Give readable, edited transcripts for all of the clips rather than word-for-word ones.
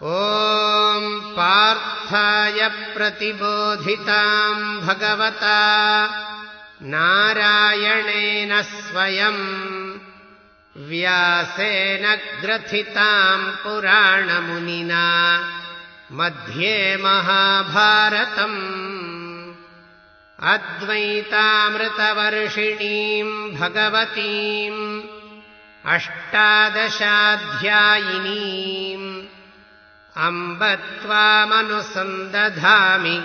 ॐ पार्थाय प्रतिबोधितां भगवता नारायणेन स्वयं व्यासेन ग्रथितां पुराणमुनिना मध्ये महाभारतम् अद्वैतामृतवर्षिणीं भगवतीम् अष्टादशाध्यायिनीम् अम्ब त्वामनुसन्दधामि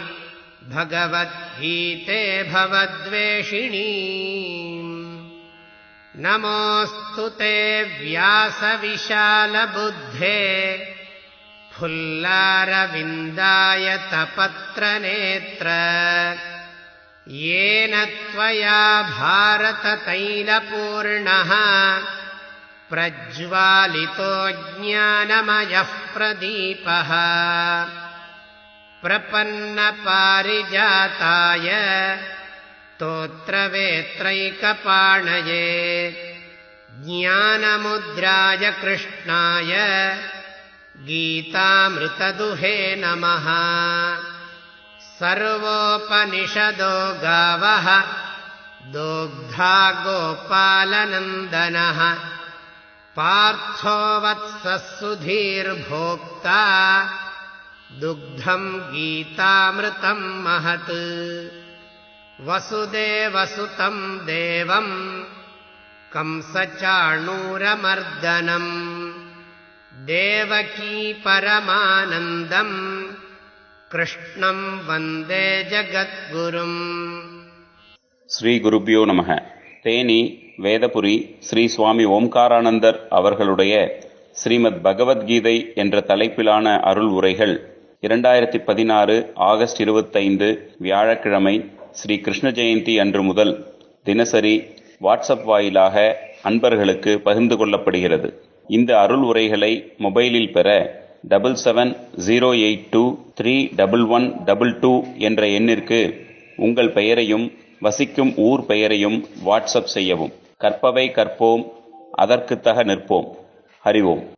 भगवद्गीते भवद्वेषिणीम्। नमोऽस्तु ते व्यासविशालबुद्धे फुल्लारविन्दायतपत्रनेत्र येन त्वया भारततैलपूर्णः प्रज्वालितो ज्ञानमयः प्रदीपः। प्रपन्नपारिजाताय स्तोत्रवेत्रैकपाणये ज्ञानमुद्राय कृष्णाय गीतामृतदुहे नमः। सर्वोपनिषदो गावः दोग्धा गोपालनन्दनः पार्थो वत्सः सुधीर्भोक्ता दुग्धं गीतामृतं महत्। वसुदेवसुतं देवं कंसचाणूरमर्दनम् देवकी परमानन्दं कृष्णं वन्दे जगद्गुरुम्। ஸ்ரீ குருப்யோ நமக. தேனி வேதபுரி ஸ்ரீ சுவாமி ஓம்காரானந்தர் அவர்களுடைய ஸ்ரீமத் பகவத்கீதை என்ற தலைப்பிலான அருள் உரைகள் 2016 ஆகஸ்ட் 25 வியாழக்கிழமை ஸ்ரீ கிருஷ்ண ஜெயந்தி அன்று முதல் தினசரி வாட்ஸ்அப் வாயிலாக அன்பர்களுக்கு பகிர்ந்து கொள்ளப்படுகிறது. இந்த அருள் உரைகளை மொபைலில் பெற 7708231122 என்ற எண்ணிற்கு உங்கள் பெயரையும் வசிக்கும் ஊர் பெயரையும் வாட்ஸ்அப் செய்யவும். கற்பவை கற்போம், அதற்குத்தக நிற்போம். ஹரி ஓம்.